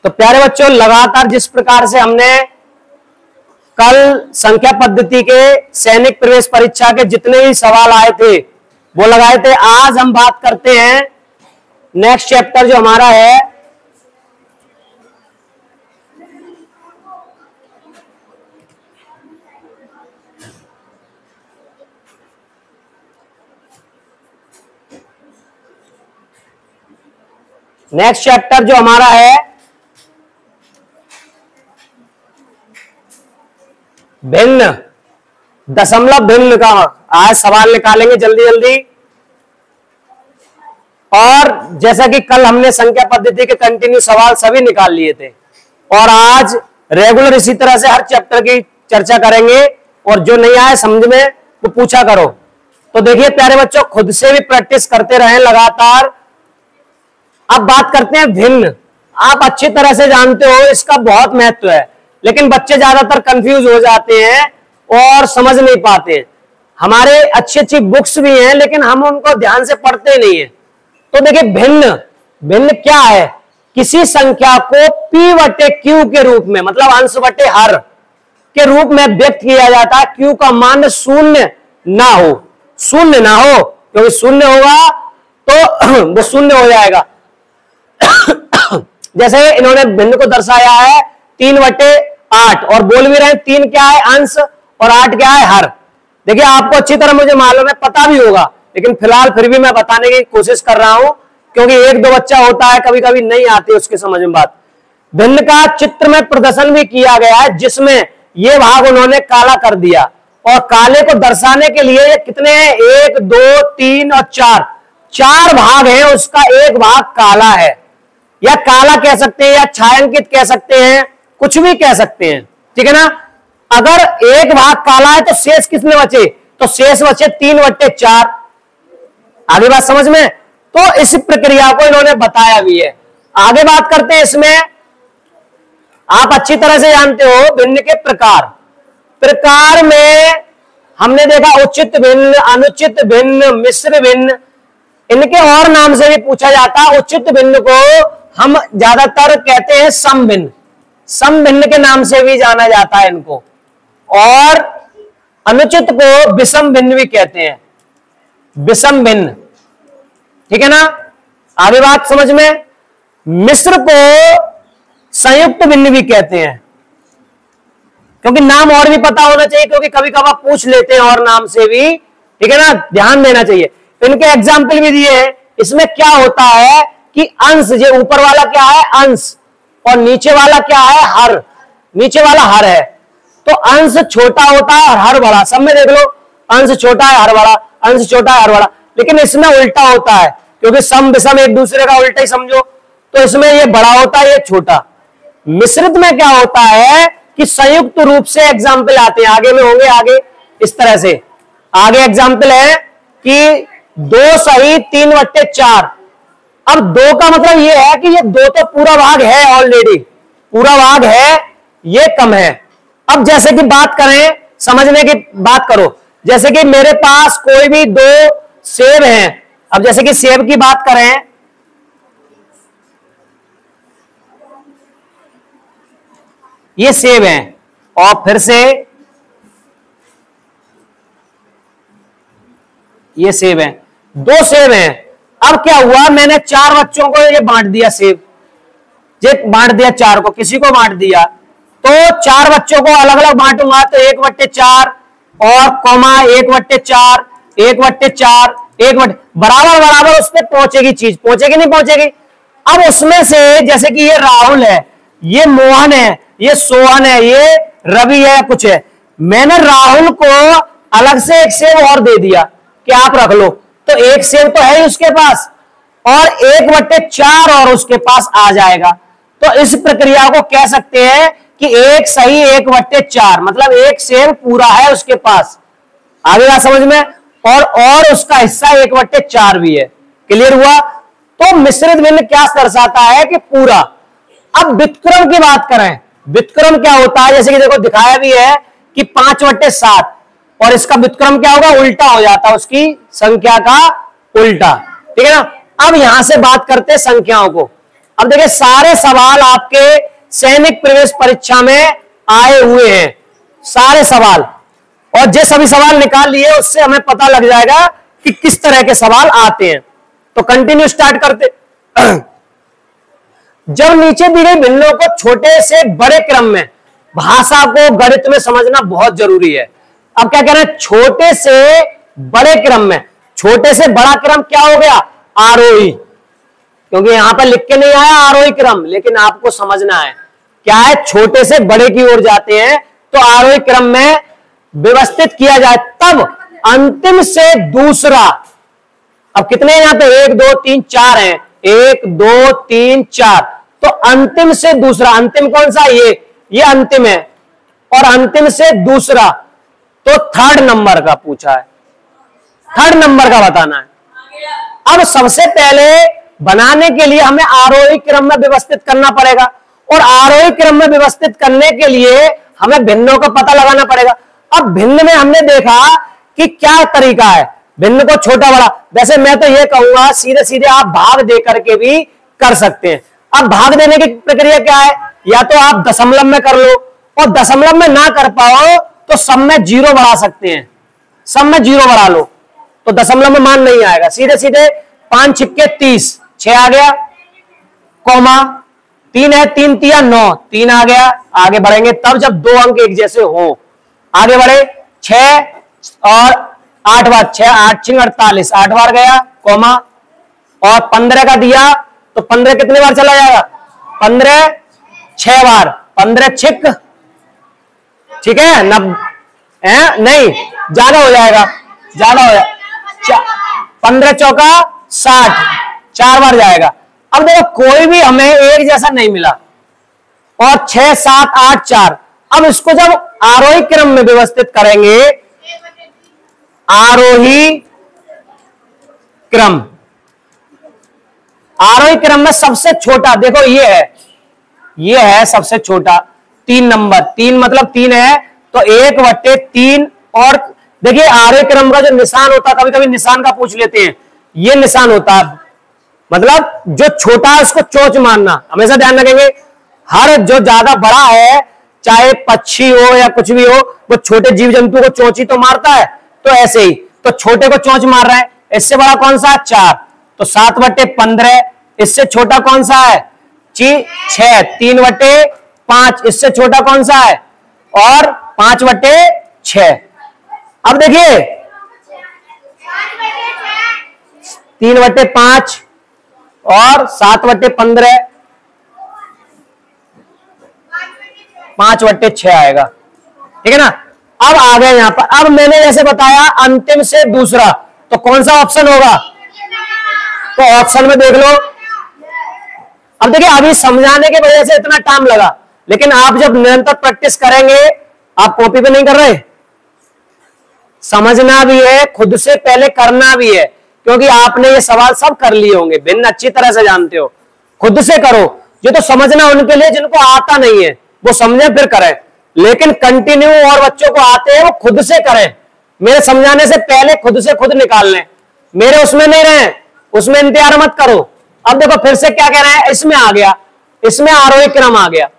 तो प्यारे बच्चों, लगातार जिस प्रकार से हमने कल संख्या पद्धति के सैनिक प्रवेश परीक्षा के जितने भी सवाल आए थे वो लगाए थे, आज हम बात करते हैं नेक्स्ट चैप्टर जो हमारा है भिन्न, दशमलव भिन्न का आज सवाल निकालेंगे जल्दी जल्दी। और जैसा कि कल हमने संख्या पद्धति के कंटिन्यू सवाल सभी निकाल लिए थे और आज रेगुलर इसी तरह से हर चैप्टर की चर्चा करेंगे और जो नहीं आए समझ में वो पूछा करो। तो देखिए प्यारे बच्चों, खुद से भी प्रैक्टिस करते रहें लगातार। अब बात करते हैं भिन्न। आप अच्छी तरह से जानते हो इसका बहुत महत्व है, लेकिन बच्चे ज्यादातर कंफ्यूज हो जाते हैं और समझ नहीं पाते। हमारे अच्छी अच्छी बुक्स भी हैं लेकिन हम उनको ध्यान से पढ़ते नहीं है। तो देखिए भिन्न, भिन्न क्या है? किसी संख्या को p बटे q के रूप में, मतलब अंश बटे हर के रूप में व्यक्त किया जाता है। q का मान शून्य ना हो, शून्य ना हो, क्योंकि शून्य होगा तो वो शून्य हो जाएगा। जैसे इन्होंने भिन्न को दर्शाया है 3/8 और बोल भी रहे हैं 3 क्या है अंश और 8 क्या है हर। देखिए आपको अच्छी तरह मुझे मालूम है, पता भी होगा, लेकिन फिलहाल फिर भी मैं बताने की कोशिश कर रहा हूं क्योंकि एक दो बच्चा होता है कभी कभी नहीं आती उसके समझ में बात। भिन्न का चित्र में प्रदर्शन भी किया गया है जिसमें ये भाग उन्होंने काला कर दिया और काले को दर्शाने के लिए ये कितने हैं 1 2 3 और 4 भाग हैं, उसका एक भाग काला है, या काला कह सकते हैं या छायांकित कह सकते हैं, कुछ भी कह सकते हैं, ठीक है ना। अगर एक भाग काला है तो शेष कितने बचे? तो शेष बचे 3/4। आगे बात समझ में? तो इस प्रक्रिया को इन्होंने बताया भी है। आगे बात करते हैं इसमें। आप अच्छी तरह से जानते हो भिन्न के प्रकार। प्रकार में हमने देखा उचित भिन्न, अनुचित भिन्न, मिश्र भिन्न, इनके और नाम से भी पूछा जाता है। उचित भिन्न को हम ज्यादातर कहते हैं सम भिन्न, सम भिन्न के नाम से भी जाना जाता है इनको, और अनुचित को विषम भिन्न भी कहते हैं, विषम भिन्न, ठीक है ना। आगे बात समझ में। मिश्र को संयुक्त भिन्न भी कहते हैं, क्योंकि नाम और भी पता होना चाहिए, क्योंकि कभी कभार पूछ लेते हैं और नाम से भी, ठीक है ना, ध्यान देना चाहिए। इनके एग्जाम्पल भी दिए हैं। इसमें क्या होता है कि अंश, ये ऊपर वाला क्या है अंश और नीचे वाला क्या है हर, नीचे वाला हर है। तो अंश छोटा होता है और हर बड़ा। सब में देख लो, अंश छोटा है हर बड़ा, अंश छोटा है हर बड़ा। लेकिन इसमें उल्टा होता है, क्योंकि सम विषम एक दूसरे का उल्टा ही समझो। तो इसमें ये बड़ा होता है, ये छोटा। मिश्रित में क्या होता है कि संयुक्त रूप से एग्जाम्पल आते हैं, आगे में होंगे आगे इस तरह से। आगे एग्जाम्पल है कि 2 सही 3/4। अब 2 का मतलब ये है कि ये 2 तो पूरा भाग है, ऑलरेडी पूरा भाग है, ये कम है। अब जैसे कि बात करें, समझने की बात करो, जैसे कि मेरे पास कोई भी 2 सेब हैं। अब जैसे कि सेब की बात करें, ये सेब हैं और फिर से ये सेब हैं, 2 सेब हैं। अब क्या हुआ, मैंने 4 बच्चों को ये बांट दिया, सेब ये बांट दिया 4 को, किसी को बांट दिया। तो 4 बच्चों को अलग अलग बांटूंगा तो 1/4 और कॉमा 1/4, 1/4, 1 बराबर बराबर उस पर पहुंचेगी चीज, पहुंचेगी नहीं पहुंचेगी। अब उसमें से जैसे कि ये राहुल है, ये मोहन है, ये सोहन है, ये रवि है, कुछ है, मैंने राहुल को अलग से एक सेब और दे दिया कि आप रख लो। तो एक सेब तो है ही उसके पास और 1/4 और उसके पास आ जाएगा। तो इस प्रक्रिया को कह सकते हैं कि एक सही 1/4, मतलब एक सेब पूरा है उसके पास। आगे बात समझ में। और उसका हिस्सा 1/4 भी है। क्लियर हुआ। तो मिश्रित भिन्न क्या दर्शाता है कि पूरा। अब व्युत्क्रम की बात करें, व्युत्क्रम क्या होता है, जैसे कि देखो दिखाया भी है कि 5/7 और इसका व्युत्क्रम क्या होगा, उल्टा हो जाता है, उसकी संख्या का उल्टा, ठीक है ना। अब यहां से बात करते हैं संख्याओं को। अब देखिए सारे सवाल आपके सैनिक प्रवेश परीक्षा में आए हुए हैं, सारे सवाल, और जो सभी सवाल निकाल लिए उससे हमें पता लग जाएगा कि किस तरह के सवाल आते हैं। तो कंटिन्यू स्टार्ट करते। जब नीचे दी गई भिन्नों को छोटे से बड़े क्रम में, भाषा को गणित में समझना बहुत जरूरी है। अब क्या कह रहे हैं, छोटे से बड़े क्रम में, छोटे से बड़ा क्रम क्या हो गया, आरोही, क्योंकि यहां पर लिख के नहीं आया आरोही क्रम, लेकिन आपको समझना है क्या है, छोटे से बड़े की ओर जाते हैं तो आरोही क्रम में व्यवस्थित किया जाए, तब अंतिम से दूसरा। अब कितने यहां पे 1 2 3 4 हैं, 1 2 3 4, तो अंतिम से दूसरा, अंतिम कौन सा, ये अंतिम है, और अंतिम से दूसरा तो थर्ड नंबर का पूछा है, थर्ड नंबर का बताना है। अब सबसे पहले बनाने के लिए हमें आरोही क्रम में व्यवस्थित करना पड़ेगा, और आरोही क्रम में व्यवस्थित करने के लिए हमें भिन्नों का पता लगाना पड़ेगा। अब भिन्न में हमने देखा कि क्या तरीका है, भिन्न को छोटा बड़ा, वैसे मैं तो ये कहूंगा सीधे सीधे आप भाग दे करके भी कर सकते हैं। अब भाग देने की प्रक्रिया क्या है, या तो आप दशमलव में कर लो, और दशमलव में ना कर पाओ तो सब में 0 बढ़ा सकते हैं, सब में 0 बढ़ा लो तो दशमलव में मान नहीं आएगा, सीधे सीधे 5 छिक्के 30, 6 आ गया, कौमा 3 है, 3 तिया 9, 3 आ गया। आगे बढ़ेंगे तब जब 2 अंक एक जैसे हो, आगे बढ़े 6 और 8 बार, 6 8 छिंग 48, 8 बार गया, कौमा, और 15 का दिया तो 15 कितने बार चला जाएगा, 15 6 बार, 15 छिक, ठीक है, नहीं ज्यादा हो जाएगा, ज्यादा हो जाएगा, 15 चौका 60, 4 बार जाएगा। अब देखो कोई भी हमें एक जैसा नहीं मिला, और 6 7 8 4, अब इसको जब आरोही क्रम में व्यवस्थित करेंगे, आरोही क्रम, आरोही क्रम में सबसे छोटा देखो ये है सबसे छोटा 3 नंबर, 3 मतलब 3 है तो 1/3, और देखिए आरोही क्रम का जो निशान होता है, कभी कभी निशान का पूछ लेते हैं, ये निशान होता है, मतलब जो छोटा है उसको चोंच मारना, हमेशा ध्यान रखेंगे। हर जो ज्यादा बड़ा है, चाहे पक्षी हो या कुछ भी हो, वो छोटे जीव जंतु को चोंच ही तो मारता है, तो ऐसे ही तो छोटे को चोंच मार रहा है। इससे बड़ा कौन सा, 4, तो 7/15। इससे छोटा कौन सा है, 6, 3/5। इससे छोटा कौन सा है, और 5/6। अब देखिए 3/5 और 7/15, 5/6 आएगा, ठीक है ना। अब आ गए यहां पर, अब मैंने जैसे बताया अंतिम से दूसरा, तो कौन सा ऑप्शन होगा, तो ऑप्शन में देख लो। अब देखिए अभी समझाने की वजह से इतना टाइम लगा, लेकिन आप जब निरंतर प्रैक्टिस करेंगे, आप कॉपी पे नहीं कर रहे, समझना भी है, खुद से पहले करना भी है, क्योंकि आपने ये सवाल सब कर लिए होंगे, भिन्न अच्छी तरह से जानते हो, खुद से करो। ये तो समझना उनके लिए जिनको आता नहीं है, वो समझे फिर करें, लेकिन कंटिन्यू और बच्चों को आते हैं वो खुद से करें, मेरे समझाने से पहले खुद से खुद निकाल लें, मेरे उसमें नहीं रहे, उसमें इंतजार मत करो। अब देखो फिर से क्या कह रहे हैं, इसमें आ गया, इसमें आरोही क्रम आ गया,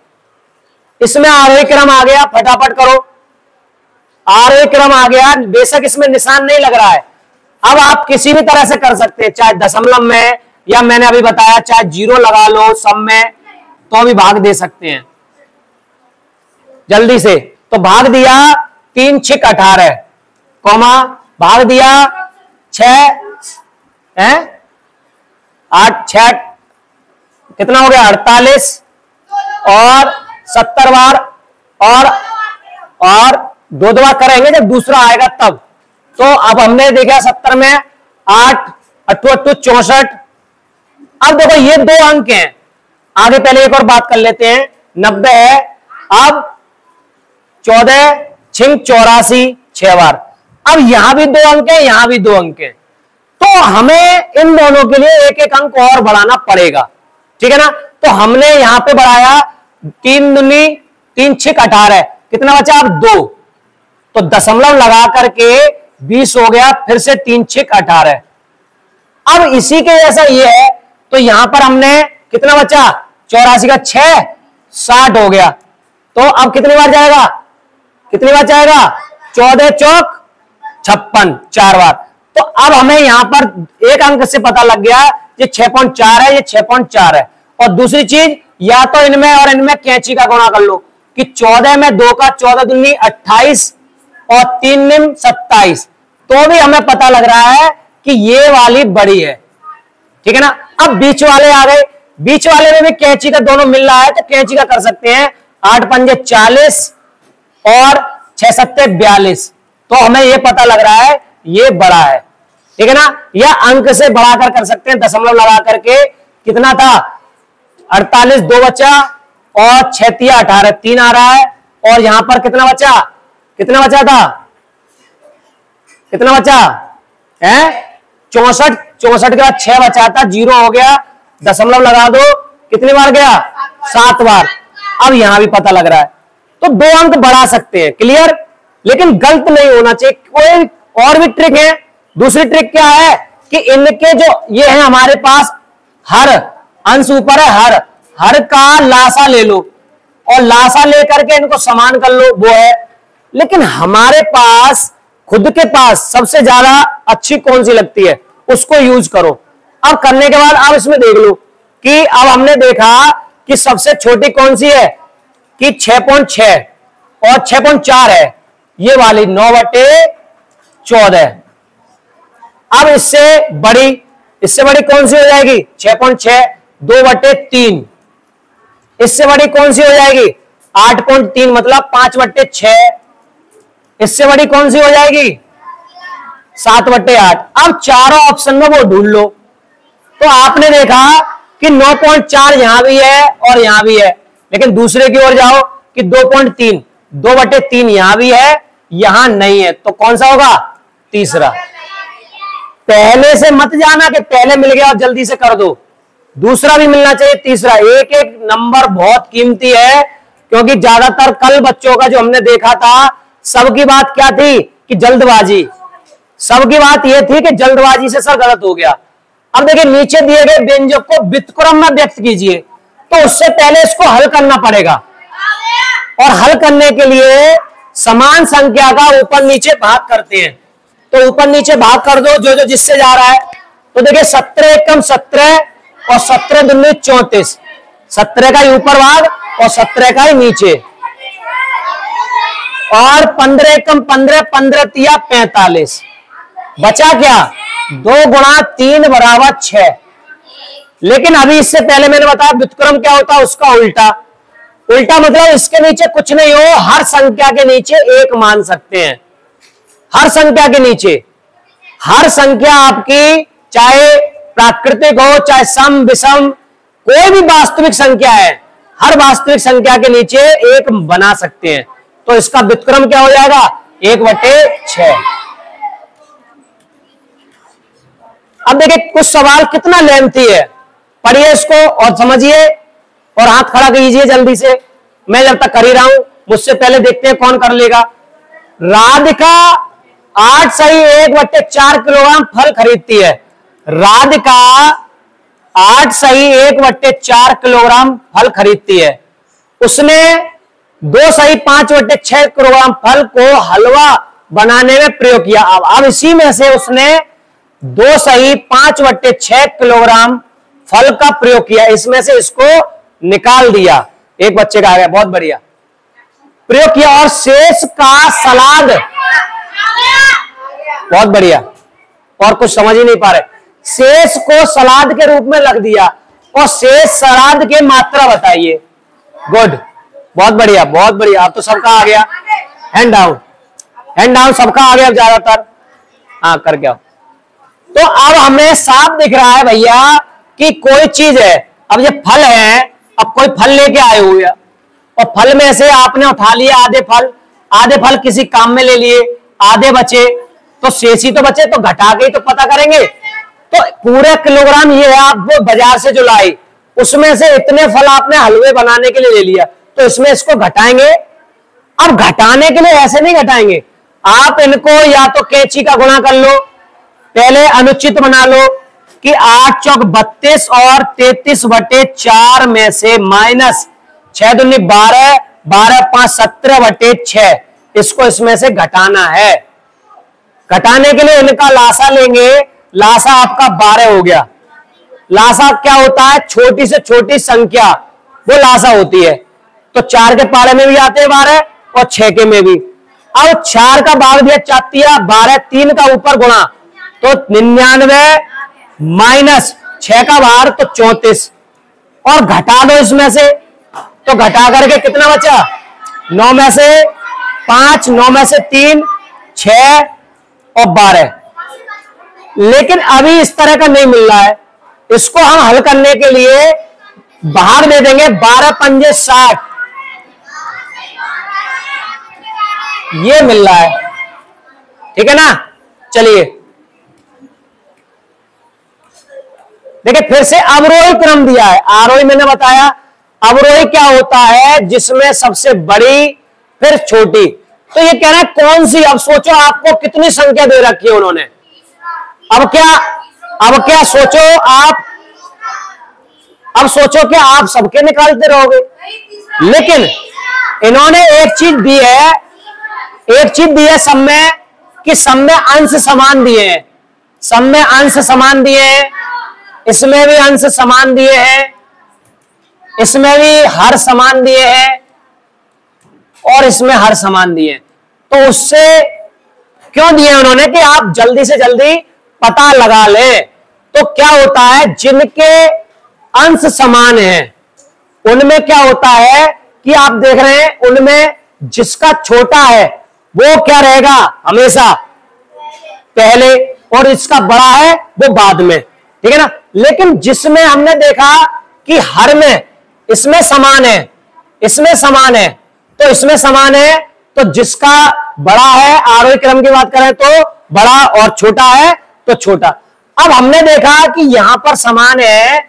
इसमें आरोही क्रम आ गया, फटाफट करो, आरोही क्रम आ गया, बेशक इसमें निशान नहीं लग रहा है। अब आप किसी भी तरह से कर सकते हैं, चाहे दशमलव में, या मैंने अभी बताया चाहे 0 लगा लो सब में, तो भी भाग दे सकते हैं जल्दी से। तो भाग दिया 3 छिक 18, कौमा भाग दिया 6 है 8 6 कितना हो गया 48, और 70 बार, और 2 बार करेंगे जब दूसरा आएगा तब। तो अब हमने देखा 70 में 8 8 64। अब देखो ये 2 अंक हैं, आगे पहले एक और बात कर लेते हैं, 90 है, अब 14 छिंग 84, 6 बार। अब यहां भी 2 अंक है, यहां भी 2 अंक है, तो हमें इन दोनों के लिए एक एक अंक और बढ़ाना पड़ेगा, ठीक है ना। तो हमने यहां पे बढ़ाया 3 दूनी 3 छिक 18, कितना बचा अब 2, तो दशमलव लगा करके 20 हो गया, फिर से 3 छिक 18। अब इसी के जैसा ये है, तो यहां पर हमने कितना बचा, 84 का 6, 60 हो गया। तो अब कितनी बार जाएगा, कितनी बार जाएगा, 14 चौक 56, 4 बार। तो अब हमें यहां पर एक अंक से पता लग गया ये 6.4 है, ये 6.4 है। और दूसरी चीज, या तो इनमें और इनमें कैंची का गुणा कर लो कि 14 में 2 का 14 दूनी 28 और 3 निम 27, तो भी हमें पता लग रहा है कि ये वाली बड़ी है, ठीक है ना। अब बीच वाले आ गए, बीच वाले में भी कैंची का दोनों मिल रहा है, तो कैंची का कर सकते हैं 8 पंजे 40 और 6 सत्ते 42, तो हमें यह पता लग रहा है ये बड़ा है, ठीक है ना। या अंक से बढ़ाकर कर सकते हैं, दशमलव लगा करके, कितना था 48, 2 बचा और 6 तिया 18, 3 आ रहा है। और यहां पर कितना बचा, कितना बचा था, कितना बचा है 64, 64 के बाद 6 बचा था, 0 हो गया, दशमलव लगा दो, कितनी बार गया 7 बार। अब यहां भी पता लग रहा है, तो 2 अंक बढ़ा सकते हैं, क्लियर। लेकिन गलत नहीं होना चाहिए। कोई और भी ट्रिक है। दूसरी ट्रिक क्या है कि इनके जो ये है हमारे पास हर अंश ऊपर है, हर का लासा ले लो और लासा लेकर के इनको समान कर लो, वो है। लेकिन हमारे पास खुद के पास सबसे ज्यादा अच्छी कौन सी लगती है, उसको यूज करो। अब करने के बाद अब इसमें देख लो कि अब हमने देखा कि सबसे छोटी कौन सी है कि 6.6 और 6.4 है, ये वाली 9/14। अब इससे बड़ी कौन सी हो जाएगी 6.6, 2/3। इससे बड़ी कौन सी हो जाएगी 8.3 मतलब 5/6। इससे बड़ी कौन सी हो जाएगी 7/8। अब चारों ऑप्शन में वो ढूंढ लो। तो आपने देखा कि 9.4 यहां भी है और यहां भी है, लेकिन दूसरे की ओर जाओ कि 2.3, 2/3 यहां भी है, यहां नहीं है, तो कौन सा होगा तीसरा। पहले से मत जाना कि पहले मिल गया और जल्दी से कर दो, दूसरा भी मिलना चाहिए, तीसरा। एक एक नंबर बहुत कीमती है, क्योंकि ज्यादातर कल बच्चों का जो हमने देखा था, सबकी बात क्या थी कि जल्दबाजी, सबकी बात यह थी कि जल्दबाजी से सर गलत हो गया। अब देखिए नीचे दिए गए व्यंजक को व्युत्क्रम में व्यक्त कीजिए, तो उससे पहले इसको हल करना पड़ेगा, और हल करने के लिए समान संख्या का ऊपर नीचे भाग करते हैं। तो ऊपर नीचे भाग कर दो जो जो जिससे जा रहा है। तो देखिए 17 एकम 17 और 17 दूनी 34, 17 का ही ऊपर भाग और 17 का ही नीचे, और 15 एकम 15, 15 तिया 45। बचा क्या 2 गुणा 3 बराबर 6। लेकिन अभी इससे पहले मैंने बताया व्युत्क्रम क्या होता है, उसका उल्टा। उल्टा मतलब इसके नीचे कुछ नहीं हो, हर संख्या के नीचे एक मान सकते हैं। हर संख्या के नीचे, हर संख्या आपकी चाहे प्राकृतिक हो चाहे सम विषम, कोई भी वास्तविक संख्या है, हर वास्तविक संख्या के नीचे एक बना सकते हैं। तो इसका व्युत्क्रम क्या हो जाएगा 1/6। अब देखिए कुछ सवाल कितना लेंथी है, पढ़िए इसको और समझिए और हाथ खड़ा कीजिए जल्दी से। मैं जब तक कर ही रहा हूं, मुझसे पहले देखते हैं कौन कर लेगा। राधिका 8 सही 1/4 किलोग्राम फल खरीदती है। राधिका 8 सही 1/4 किलोग्राम फल खरीदती है। उसने 2 सही 5/6 किलोग्राम फल को हलवा बनाने में प्रयोग किया। अब इसी में से उसने 2 सही 5/6 किलोग्राम फल का प्रयोग किया, इसमें से इसको निकाल दिया। एक बच्चे का आ गया, बहुत बढ़िया। प्रयोग किया और शेष का सलाद, बहुत बढ़िया। और कुछ समझ ही नहीं पा रहे, शेष को सलाद के रूप में रख दिया और शेष सलाद की मात्रा बताइए। गुड, बहुत बढ़िया, बहुत बढ़िया। अब तो सबका आ गया, हैंड डाउन, हैंड डाउन सबका आ गया ज्यादातर। हाँ करके आओ। तो अब हमें साफ दिख रहा है भैया कि कोई चीज है। अब ये फल है, अब कोई फल लेके आए हुए हैं और फल में से आपने उठा लिया आधे फल किसी काम में ले लिए, आधे बचे, तो शेष ही तो बचे, तो घटा के ही तो पता करेंगे। तो पूरे किलोग्राम ये है, आप वो बाजार से जो लाई उसमें से इतने फल आपने हलवे बनाने के लिए ले लिया, तो इसमें इसको घटाएंगे। अब घटाने के लिए ऐसे नहीं घटाएंगे, आप इनको या तो कैंची का गुणा कर लो, पहले अनुचित बना लो, कि 8 चौक 32 और 33/4 में से माइनस 6 दूनी 12, 12 5 17/6 इसको इसमें से घटाना है। घटाने के लिए इनका लासा लेंगे, लासा आपका 12 हो गया। लासा क्या होता है? छोटी से छोटी संख्या वो लासा होती है। तो 4 के पारे में भी आते हैं 12 और 6 के में भी। अब 4 का भाग दिया 12, 3 का ऊपर गुणा तो 99 माइनस 6 का भार तो 34 और घटा दो इसमें से, तो घटा करके कितना बचा? 9 में से 5, 9 में से 3, 6 और 12। लेकिन अभी इस तरह का नहीं मिल रहा है, इसको हम हल करने के लिए भाग दे देंगे 12 पंजे 60, ये मिल रहा है। ठीक है ना? चलिए देखिए फिर से अवरोही क्रम दिया है। आरोही मैंने बताया, अवरोही क्या होता है? जिसमें सबसे बड़ी फिर छोटी। तो ये कह रहा है कौन सी? अब सोचो आपको कितनी संख्या दे रखी है उन्होंने। अब क्या सोचो आप, अब सोचो कि आप सबके निकालते रहोगे, लेकिन इन्होंने एक चीज दी है सब में, कि सब में अंश समान दिए हैं। सब में अंश समान दिए हैं, इसमें भी अंश समान दिए हैं, इसमें भी हर समान दिए हैं और इसमें हर समान दिए। तो उससे क्यों दिए उन्होंने? कि आप जल्दी से जल्दी पता लगा लें। तो क्या होता है? जिनके अंश समान हैं उनमें क्या होता है कि आप देख रहे हैं उनमें जिसका छोटा है वो क्या रहेगा? हमेशा पहले, और इसका बड़ा है वो बाद में। ठीक है ना? लेकिन जिसमें हमने देखा कि हर में इसमें समान है, इसमें समान है, तो इसमें समान है, तो जिसका बड़ा है, आरोही क्रम की बात करें तो बड़ा और छोटा है तो छोटा। अब हमने देखा कि यहां पर समान है,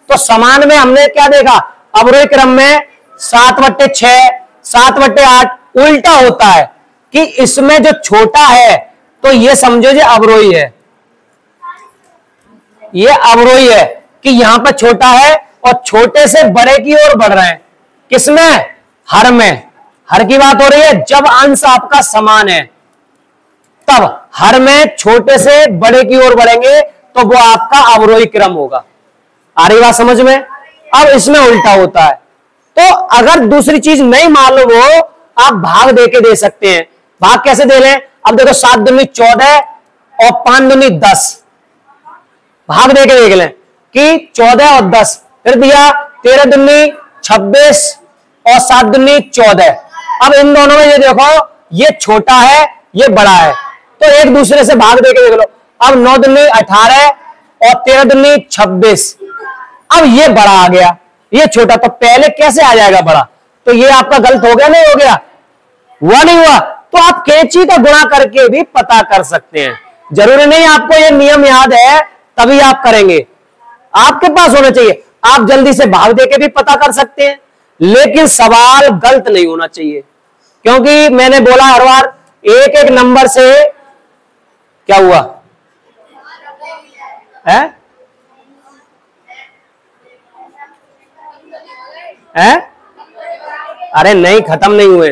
तो समान में हमने क्या देखा? अवरोही क्रम में 7/6, 7/8 उल्टा होता है कि इसमें जो छोटा है तो ये समझो ये अवरोही है, ये अवरोही है कि यहां पर छोटा है और छोटे से बड़े की ओर बढ़ रहे हैं। किसमें? हर में। हर की बात हो रही है जब अंश आपका समान है, तब हर में छोटे से बड़े की ओर बढ़ेंगे तो वो आपका अवरोही क्रम होगा। आ रही बात समझ में? अब इसमें उल्टा होता है। तो अगर दूसरी चीज नहीं मालूम हो, आप भाग दे के दे सकते हैं। भाग कैसे दे लें? अब देखो 7 दूनी 14 और 5 दूनी 10, भाग दे के देख लें कि 14 और 10, फिर दिया 13 दूनी 26 और 7 दूनी 14। अब इन दोनों में ये देखो, ये छोटा है ये बड़ा है, तो एक दूसरे से भाग दे के देख लो। अब 9 दूनी 18 और 13 दूनी 26, अब ये बड़ा आ गया, ये छोटा, तो पहले कैसे आ जाएगा बड़ा? तो ये आपका गलत हो गया, नहीं हो गया? हुआ नहीं हुआ? तो आप कैंची का गुणा करके भी पता कर सकते हैं। जरूरी नहीं आपको ये नियम याद है तभी आप करेंगे, आपके पास होना चाहिए। आप जल्दी से भाग दे के भी पता कर सकते हैं, लेकिन सवाल गलत नहीं होना चाहिए। क्योंकि मैंने बोला हर बार एक एक नंबर से क्या हुआ है? अरे नहीं, खत्म नहीं हुए।